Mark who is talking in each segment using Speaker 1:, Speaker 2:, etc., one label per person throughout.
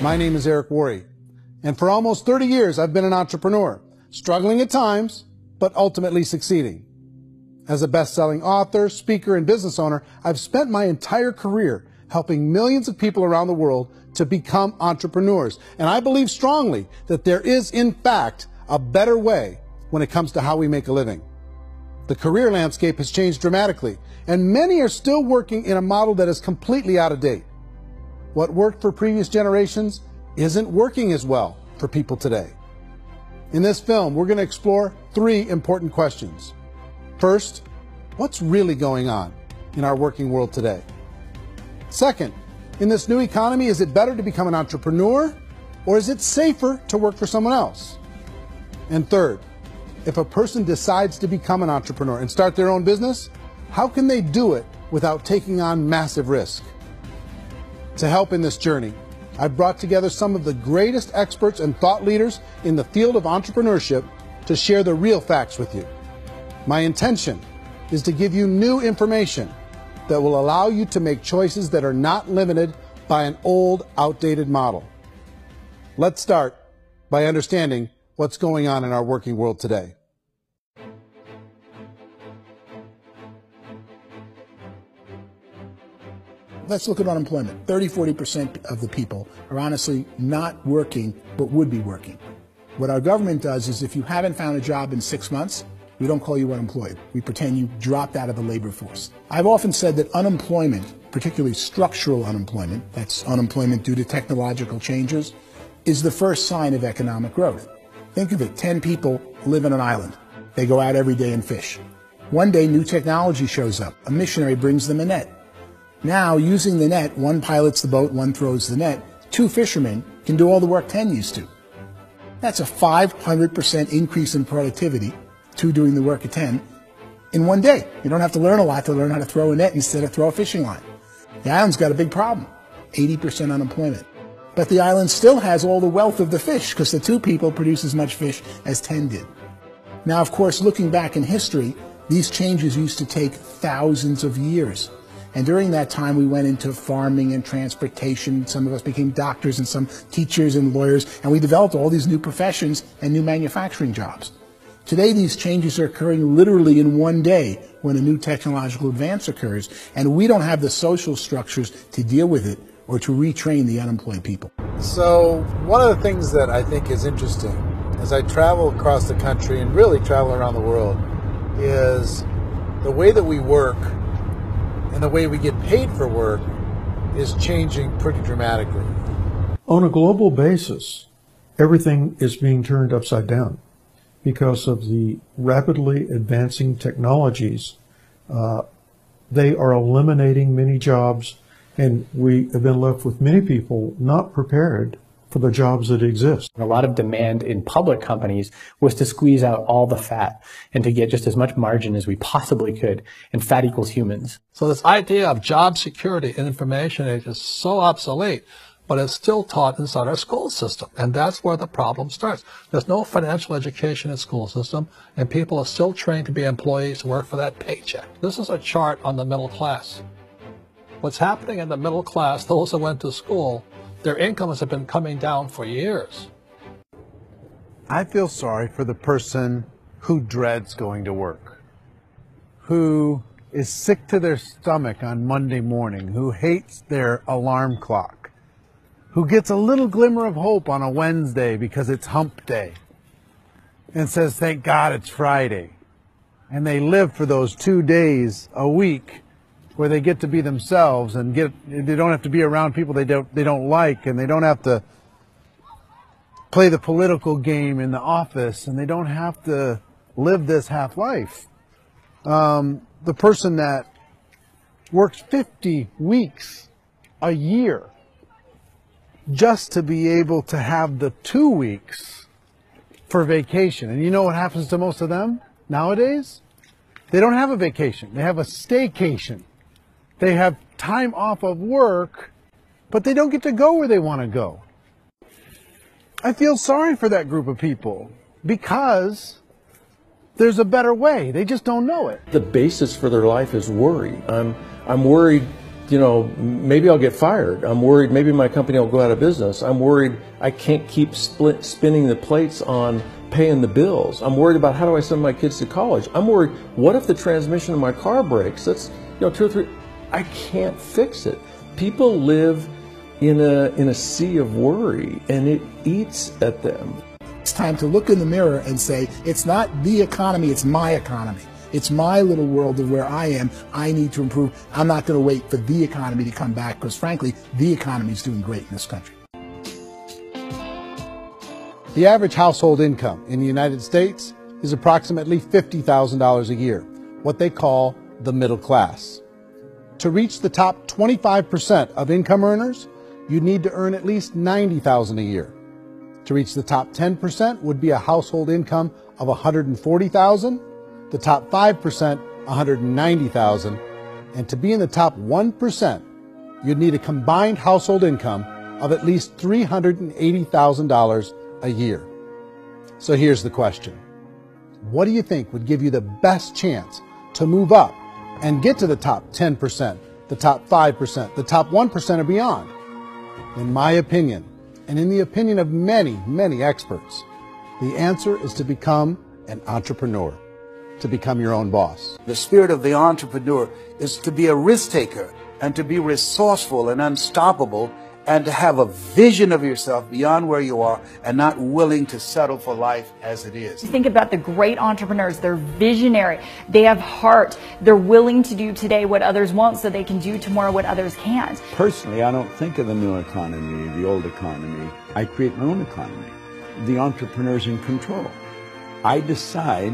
Speaker 1: My name is Eric Worre, and for almost 30 years I've been an entrepreneur, struggling at times, but ultimately succeeding. As a best-selling author, speaker, and business owner, I've spent my entire career helping millions of people around the world to become entrepreneurs. And I believe strongly that there is, in fact, a better way when it comes to how we make a living. The career landscape has changed dramatically, and many are still working in a model that is completely out of date. What worked for previous generations isn't working as well for people today. In this film, we're going to explore 3 important questions. First, what's really going on in our working world today? Second, in this new economy, is it better to become an entrepreneur, or is it safer to work for someone else? And third, if a person decides to become an entrepreneur and start their own business, how can they do it without taking on massive risk? To help in this journey, I've brought together some of the greatest experts and thought leaders in the field of entrepreneurship to share the real facts with you. My intention is to give you new information that will allow you to make choices that are not limited by an old, outdated model. Let's start by understanding what's going on in our working world today.
Speaker 2: Let's look at unemployment. 30–40% of the people are honestly not working, but would be working. What our government does is if you haven't found a job in 6 months, we don't call you unemployed. We pretend you dropped out of the labor force. I've often said that unemployment, particularly structural unemployment, that's unemployment due to technological changes, is the first sign of economic growth. Think of it, 10 people live on an island. They go out every day and fish. One day, new technology shows up. A missionary brings them a net. Now, using the net, one pilots the boat, one throws the net. 2 fishermen can do all the work 10 used to. That's a 500% increase in productivity, 2 doing the work of 10, in one day. You don't have to learn a lot to learn how to throw a net instead of throw a fishing line. The island's got a big problem, 80% unemployment. But the island still has all the wealth of the fish because the 2 people produce as much fish as 10 did. Now, of course, looking back in history, these changes used to take thousands of years. And during that time, we went into farming and transportation. Some of us became doctors and some teachers and lawyers, and we developed all these new professions and new manufacturing jobs. Today, these changes are occurring literally in one day when a new technological advance occurs, and we don't have the social structures to deal with it or to retrain the unemployed people.
Speaker 1: So one of the things that I think is interesting as I travel across the country and really travel around the world is the way that we work and the way we get paid for work is changing pretty dramatically.
Speaker 3: On a global basis, everything is being turned upside down because of the rapidly advancing technologies. They are eliminating many jobs, and we have been left with many people not prepared for the jobs that exist.
Speaker 4: A lot of demand in public companies was to squeeze out all the fat and to get just as much margin as we possibly could, and fat equals humans.
Speaker 5: So this idea of job security in information age is so obsolete, but it's still taught inside our school system, and that's where the problem starts. There's no financial education in the school system, and people are still trained to be employees to work for that paycheck. This is a chart on the middle class. What's happening in the middle class, those who went to school, their incomes have been coming down for years.
Speaker 1: I feel sorry for the person who dreads going to work, who is sick to their stomach on Monday morning, who hates their alarm clock, who gets a little glimmer of hope on a Wednesday because it's hump day and says, thank God it's Friday. And they live for those 2 days a week where they get to be themselves and they don't have to be around people they don't like, and they don't have to play the political game in the office, and they don't have to live this half life. The person that works 50 weeks a year just to be able to have the 2 weeks for vacation. And you know what happens to most of them nowadays? They don't have a vacation. They have a staycation. They have time off of work, but they don't get to go where they want to go. I feel sorry for that group of people because there's a better way. They just don't know it.
Speaker 6: The basis for their life is worry. I'm worried you know, maybe I'll get fired. I'm worried maybe my company will go out of business. I'm worried I can't keep spinning the plates on paying the bills. I'm worried about how do I send my kids to college. I'm worried, what if the transmission of my car breaks? That's, you know, 2 or 3, I can't fix it. People live in a sea of worry, and it eats at them.
Speaker 2: It's time to look in the mirror and say, it's not the economy, it's my economy. It's my little world of where I am. I need to improve. I'm not going to wait for the economy to come back, because frankly, the economy is doing great in this country.
Speaker 1: The average household income in the United States is approximately $50,000 a year, what they call the middle class. To reach the top 25% of income earners, you'd need to earn at least $90,000 a year. To reach the top 10% would be a household income of $140,000, the top 5%, $190,000, and to be in the top 1%, you'd need a combined household income of at least $380,000 a year. So here's the question. What do you think would give you the best chance to move up and get to the top 10%, the top 5%, the top 1% or beyond? In my opinion, and in the opinion of many, many experts, the answer is to become an entrepreneur, to become your own boss.
Speaker 7: The spirit of the entrepreneur is to be a risk taker and to be resourceful and unstoppable, and to have a vision of yourself beyond where you are and not willing to settle for life as it is.
Speaker 8: Think about the great entrepreneurs. They're visionary. They have heart. They're willing to do today what others won't so they can do tomorrow what others can't.
Speaker 9: Personally, I don't think of the new economy, the old economy. I create my own economy. The entrepreneur's in control. I decide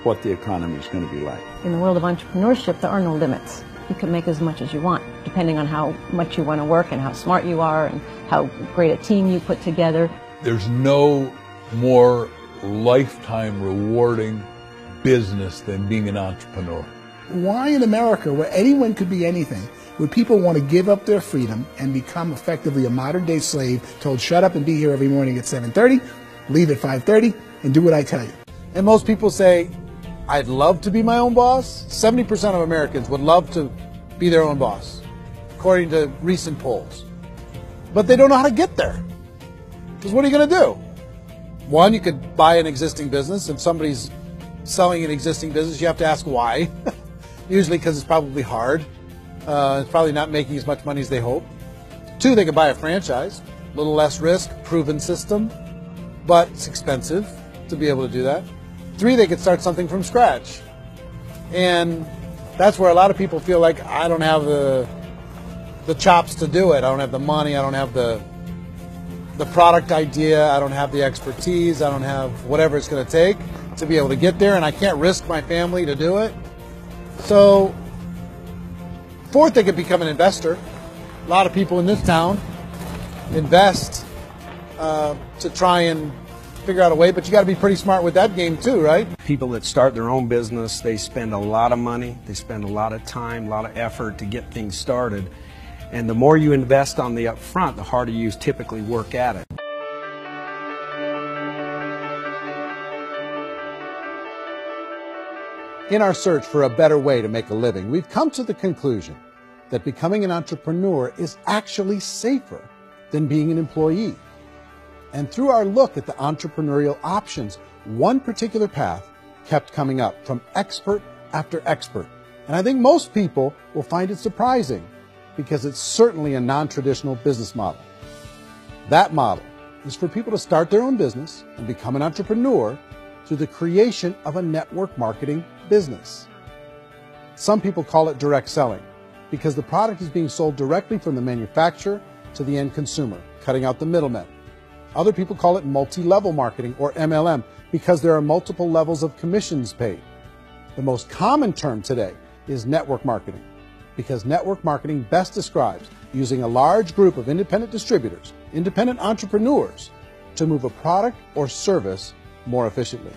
Speaker 9: what the economy is going to be like.
Speaker 10: In the world of entrepreneurship, there are no limits. You can make as much as you want, depending on how much you want to work and how smart you are and how great a team you put together.
Speaker 11: There's no more lifetime rewarding business than being an entrepreneur.
Speaker 2: Why in America, where anyone could be anything, would people want to give up their freedom and become effectively a modern-day slave, told shut up and be here every morning at 7:30, leave at 5:30, and do what I tell you?
Speaker 1: And most people say, I'd love to be my own boss. 70% of Americans would love to be their own boss, according to recent polls. But they don't know how to get there. Because what are you going to do? One, you could buy an existing business. If somebody's selling an existing business, you have to ask why. Usually because it's probably hard. It's probably not making as much money as they hope. Two, they could buy a franchise. A little less risk, proven system, but it's expensive to be able to do that. Three, they could start something from scratch. And that's where a lot of people feel like, I don't have the chops to do it. I don't have the money. I don't have the product idea. I don't have the expertise. I don't have whatever it's going to take to be able to get there. And I can't risk my family to do it. So, fourth, they could become an investor. A lot of people in this town invest to try and figure out a way, but you got to be pretty smart with that game too, right?
Speaker 12: People that start their own business, they spend a lot of money, they spend a lot of time, a lot of effort to get things started. And the more you invest on the upfront, the harder you typically work at it.
Speaker 1: In our search for a better way to make a living, we've come to the conclusion that becoming an entrepreneur is actually safer than being an employee. And through our look at the entrepreneurial options, one particular path kept coming up from expert after expert. And I think most people will find it surprising because it's certainly a non-traditional business model. That model is for people to start their own business and become an entrepreneur through the creation of a network marketing business. Some people call it direct selling because the product is being sold directly from the manufacturer to the end consumer, cutting out the middlemen. Other people call it multi-level marketing, or MLM, because there are multiple levels of commissions paid. The most common term today is network marketing, because network marketing best describes using a large group of independent distributors, independent entrepreneurs, to move a product or service more efficiently.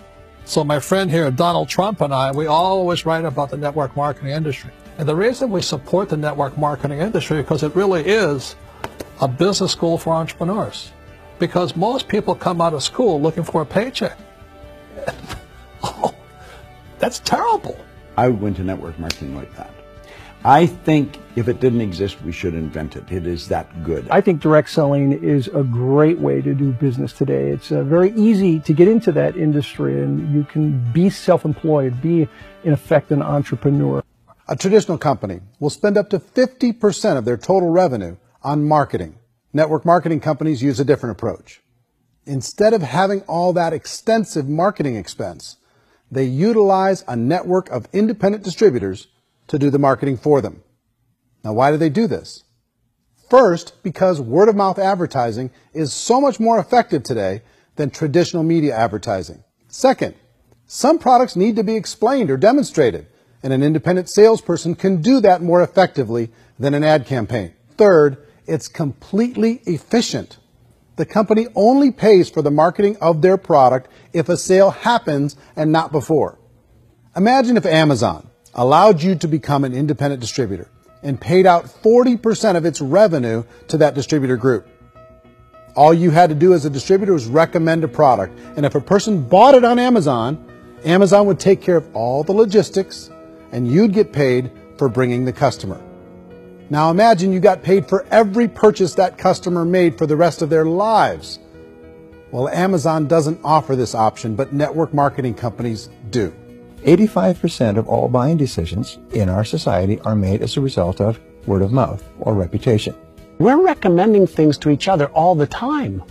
Speaker 5: So my friend here, Donald Trump, and I, we always write about the network marketing industry. And the reason we support the network marketing industry is because it really is a business school for entrepreneurs. Because most people come out of school looking for a paycheck. Oh, that's terrible.
Speaker 9: I went to network marketing like that. I think if it didn't exist, we should invent it. It is that good.
Speaker 13: I think direct selling is a great way to do business today. It's very easy to get into that industry, and you can be self-employed, be, in effect, an entrepreneur.
Speaker 1: A traditional company will spend up to 50% of their total revenue on marketing. Network marketing companies use a different approach. Instead of having all that extensive marketing expense, they utilize a network of independent distributors to do the marketing for them. Now, why do they do this? First, because word-of-mouth advertising is so much more effective today than traditional media advertising. Second, some products need to be explained or demonstrated, and an independent salesperson can do that more effectively than an ad campaign. Third, it's completely efficient. The company only pays for the marketing of their product if a sale happens and not before. Imagine if Amazon allowed you to become an independent distributor and paid out 40% of its revenue to that distributor group. All you had to do as a distributor was recommend a product, and if a person bought it on Amazon, Amazon would take care of all the logistics, and you'd get paid for bringing the customer. Now imagine you got paid for every purchase that customer made for the rest of their lives. Well, Amazon doesn't offer this option, but network marketing companies do.
Speaker 14: 85% of all buying decisions in our society are made as a result of word of mouth or reputation.
Speaker 13: We're recommending things to each other all the time.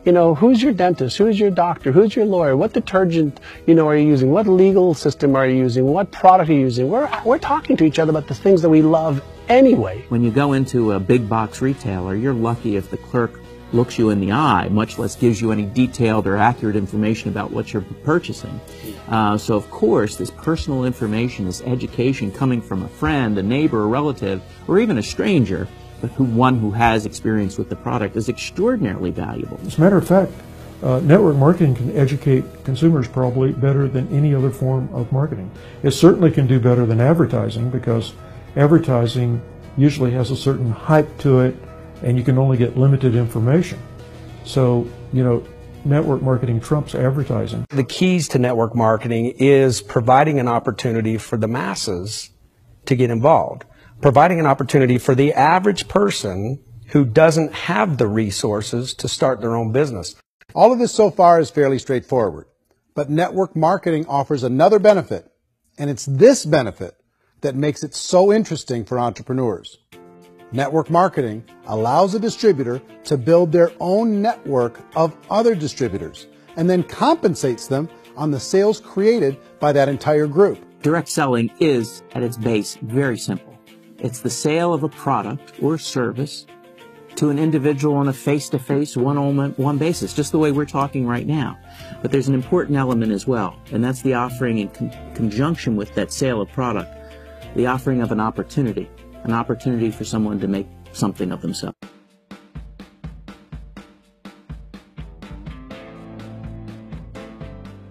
Speaker 13: You know, who's your dentist? Who's your doctor? Who's your lawyer? What detergent, are you using? What legal system are you using? What product are you using? We're talking to each other about the things that we love anyway.
Speaker 15: When you go into a big box retailer, you're lucky if the clerk looks you in the eye, much less gives you any detailed or accurate information about what you're purchasing. So of course, this personal information, this education coming from a friend, a neighbor, a relative, or even a stranger, but one who has experience with the product is extraordinarily valuable.
Speaker 3: As a matter of fact, network marketing can educate consumers probably better than any other form of marketing. It certainly can do better than advertising, because advertising usually has a certain hype to it, and you can only get limited information. So, network marketing trumps advertising.
Speaker 12: The keys to network marketing is providing an opportunity for the masses to get involved, providing an opportunity for the average person who doesn't have the resources to start their own business.
Speaker 1: All of this so far is fairly straightforward, but network marketing offers another benefit, and it's this benefit that makes it so interesting for entrepreneurs. Network marketing allows a distributor to build their own network of other distributors and then compensates them on the sales created by that entire group.
Speaker 15: Direct selling is, at its base, very simple. It's the sale of a product or service to an individual on a face-to-face, one-on-one basis, just the way we're talking right now. But there's an important element as well, and that's the offering in conjunction with that sale of product, the offering of an opportunity for someone to make something of themselves.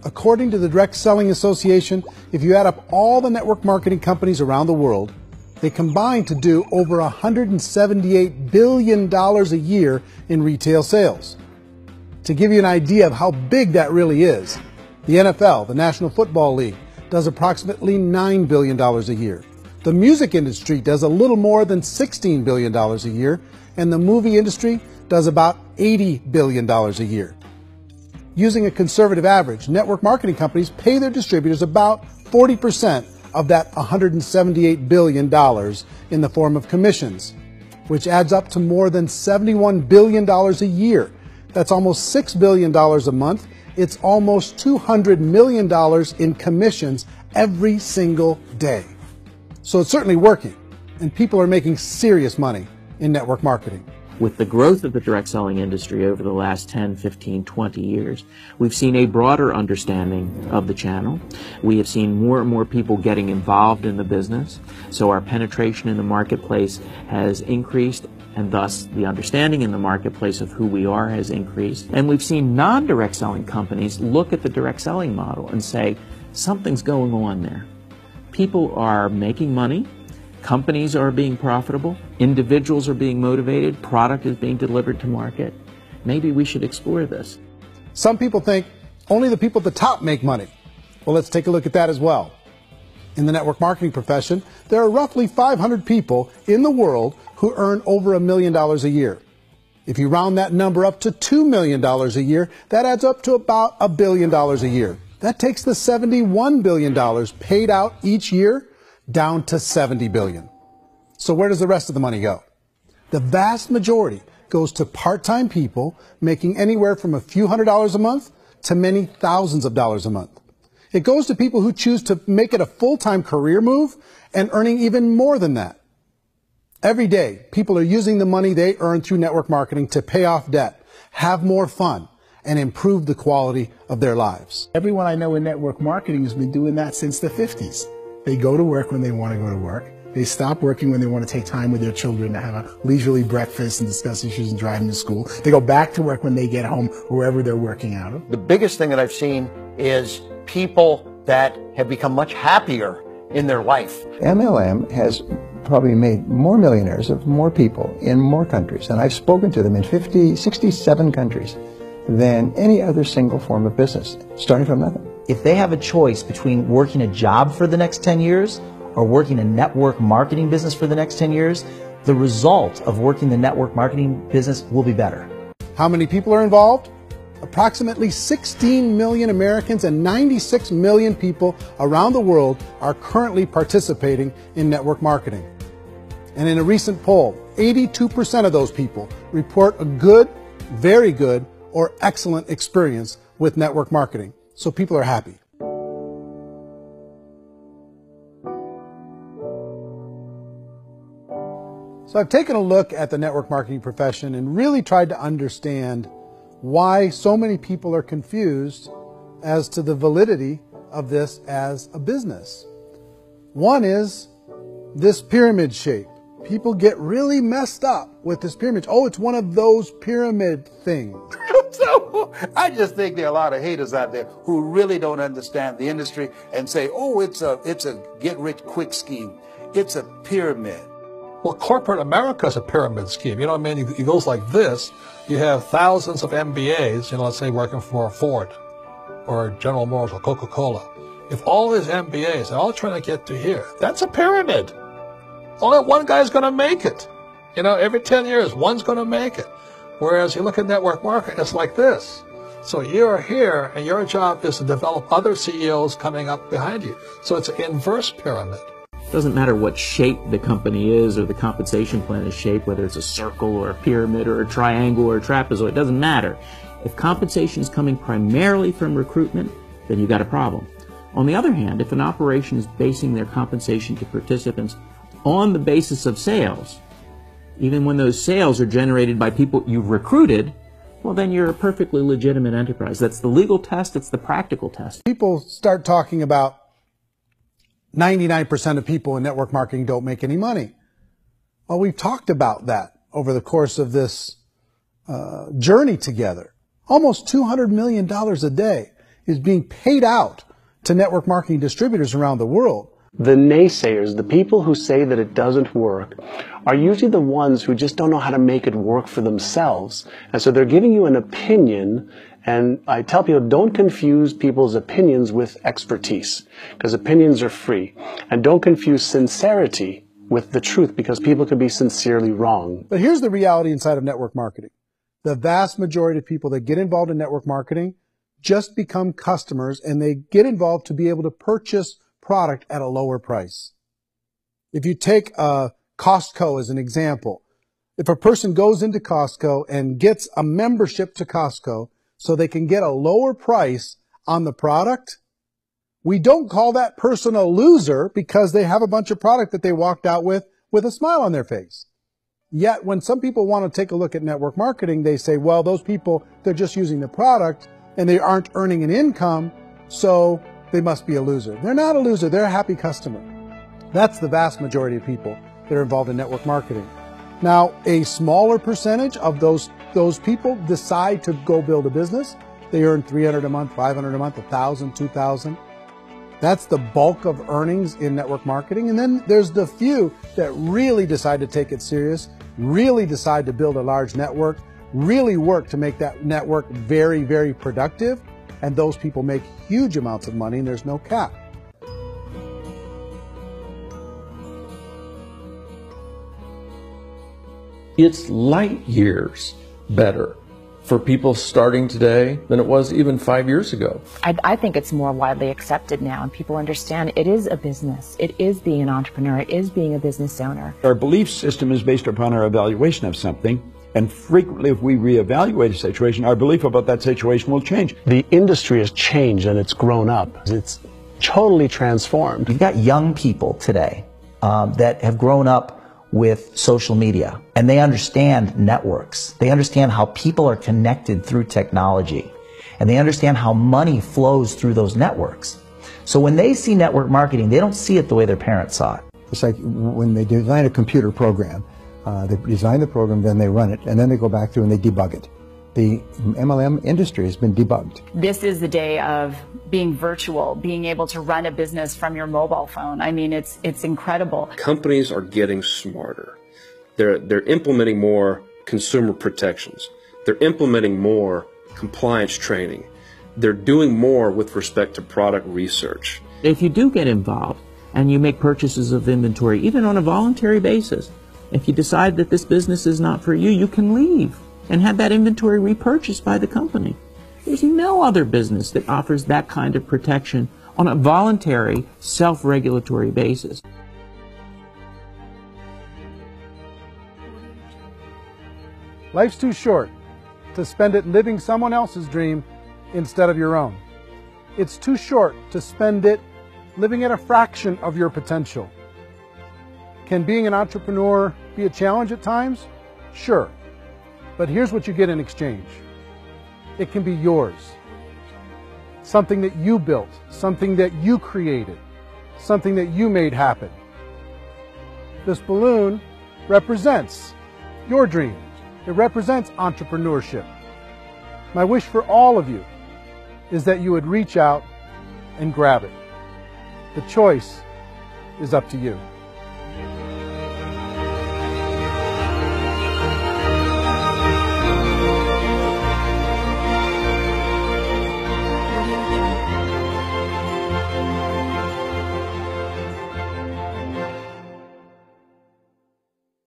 Speaker 1: According to the Direct Selling Association, if you add up all the network marketing companies around the world, they combine to do over $178 billion a year in retail sales. To give you an idea of how big that really is, the NFL, the National Football League, does approximately $9 billion a year. The music industry does a little more than $16 billion a year, and the movie industry does about $80 billion a year. Using a conservative average, network marketing companies pay their distributors about 40% of that $178 billion in the form of commissions, which adds up to more than $71 billion a year. That's almost $6 billion a month. It's almost $200 million in commissions every single day. So it's certainly working, and people are making serious money in network marketing.
Speaker 15: With the growth of the direct selling industry over the last 10, 15, 20 years, we've seen a broader understanding of the channel. We have seen more and more people getting involved in the business, so our penetration in the marketplace has increased, and thus the understanding in the marketplace of who we are has increased. And we've seen non-direct selling companies look at the direct selling model and say, something's going on there. People are making money, companies are being profitable, individuals are being motivated, product is being delivered to market. Maybe we should explore this.
Speaker 1: Some people think only the people at the top make money. Well, let's take a look at that as well. In the network marketing profession, there are roughly 500 people in the world who earn over $1 million a year. If you round that number up to $2 million a year, that adds up to about $1 billion a year. That takes the $71 billion paid out each year down to $70 billion. So where does the rest of the money go? The vast majority goes to part-time people making anywhere from a few $100s a month to many thousands of dollars a month. It goes to people who choose to make it a full-time career move and earning even more than that. Every day, people are using the money they earn through network marketing to pay off debt, have more fun, and improve the quality of their lives.
Speaker 2: Everyone I know in network marketing has been doing that since the 50s. They go to work when they want to go to work. They stop working when they want to take time with their children to have a leisurely breakfast and discuss issues and drive them to school. They go back to work when they get home, wherever they're working out of.
Speaker 16: The biggest thing that I've seen is people that have become much happier in their life.
Speaker 14: MLM has probably made more millionaires of more people in more countries, and I've spoken to them in 67 countries, than any other single form of business, starting from nothing.
Speaker 17: If they have a choice between working a job for the next 10 years or working a network marketing business for the next 10 years, the result of working the network marketing business will be better.
Speaker 1: How many people are involved? Approximately 16 million Americans and 96 million people around the world are currently participating in network marketing. And in a recent poll, 82% of those people report a good, very good, or excellent experience with network marketing. So people are happy. So I've taken a look at the network marketing profession and really tried to understand why so many people are confused as to the validity of this as a business. One is this pyramid shape. People get really messed up with this pyramid. Oh, it's one of those pyramid things.
Speaker 7: So I just think there are a lot of haters out there who really don't understand the industry and say, oh, it's a get-rich-quick scheme. It's a pyramid.
Speaker 5: Well, corporate America is a pyramid scheme. You know what I mean? It goes like this. You have thousands of MBAs, let's say working for Ford or General Motors or Coca-Cola. If all these MBAs are all trying to get to here, that's a pyramid. Only one guy's going to make it. Every 10 years, one's going to make it. Whereas you look at network marketing, it's like this. So you're here, and your job is to develop other CEOs coming up behind you. So it's an inverse pyramid.
Speaker 15: It doesn't matter what shape the company is or the compensation plan is shaped, whether it's a circle or a pyramid or a triangle or a trapezoid, it doesn't matter. If compensation is coming primarily from recruitment, then you've got a problem. On the other hand, if an operation is basing their compensation to participants on the basis of sales, even when those sales are generated by people you've recruited, well, then you're a perfectly legitimate enterprise. That's the legal test. It's the practical test.
Speaker 1: People start talking about 99% of people in network marketing don't make any money. Well, we've talked about that over the course of this journey together. Almost $200 million a day is being paid out to network marketing distributors around the world.
Speaker 13: The naysayers, the people who say that it doesn't work, are usually the ones who just don't know how to make it work for themselves. And so they're giving you an opinion, and I tell people, don't confuse people's opinions with expertise, because opinions are free. And don't confuse sincerity with the truth, because people can be sincerely wrong.
Speaker 1: But here's the reality inside of network marketing. The vast majority of people that get involved in network marketing just become customers, and they get involved to be able to purchase product at a lower price. If you take Costco as an example, if a person goes into Costco and gets a membership to Costco so they can get a lower price on the product, we don't call that person a loser because they have a bunch of product that they walked out with a smile on their face. Yet when some people want to take a look at network marketing, they say, well, those people, they're just using the product and they aren't earning an income, so they must be a loser. They're not a loser. They're a happy customer. That's the vast majority of people that are involved in network marketing. Now, a smaller percentage of those people decide to go build a business. They earn $300 a month, $500 a month, $1,000, $2,000. That's the bulk of earnings in network marketing. And then there's the few that really decide to take it serious, really decide to build a large network, really work to make that network very, very productive. And those people make huge amounts of money, and there's no cap.
Speaker 6: It's light years better for people starting today than it was even 5 years ago.
Speaker 18: I think it's more widely accepted now, and people understand it is a business. It is being an entrepreneur. It is being a business owner.
Speaker 9: Our belief system is based upon our evaluation of something, and frequently if we reevaluate a situation, our belief about that situation will change.
Speaker 13: The industry has changed and it's grown up. It's totally transformed.
Speaker 17: You've got young people today that have grown up with social media, and they understand networks. They understand how people are connected through technology, and they understand how money flows through those networks. So when they see network marketing, they don't see it the way their parents saw it.
Speaker 14: It's like when they design a computer program, they design the program, then they run it, and then they go back through and they debug it. The MLM industry has been debugged.
Speaker 8: This is the day of being virtual, being able to run a business from your mobile phone. I mean, it's incredible.
Speaker 19: Companies are getting smarter. They're implementing more consumer protections. They're implementing more compliance training. They're doing more with respect to product research.
Speaker 15: If you do get involved and you make purchases of inventory, even on a voluntary basis, if you decide that this business is not for you, you can leave and have that inventory repurchased by the company. There's no other business that offers that kind of protection on a voluntary, self-regulatory basis.
Speaker 1: Life's too short to spend it living someone else's dream instead of your own. It's too short to spend it living at a fraction of your potential. Can being an entrepreneur be a challenge at times? Sure. But here's what you get in exchange. It can be yours. Something that you built, something that you created, something that you made happen. This balloon represents your dream. It represents entrepreneurship. My wish for all of you is that you would reach out and grab it. The choice is up to you.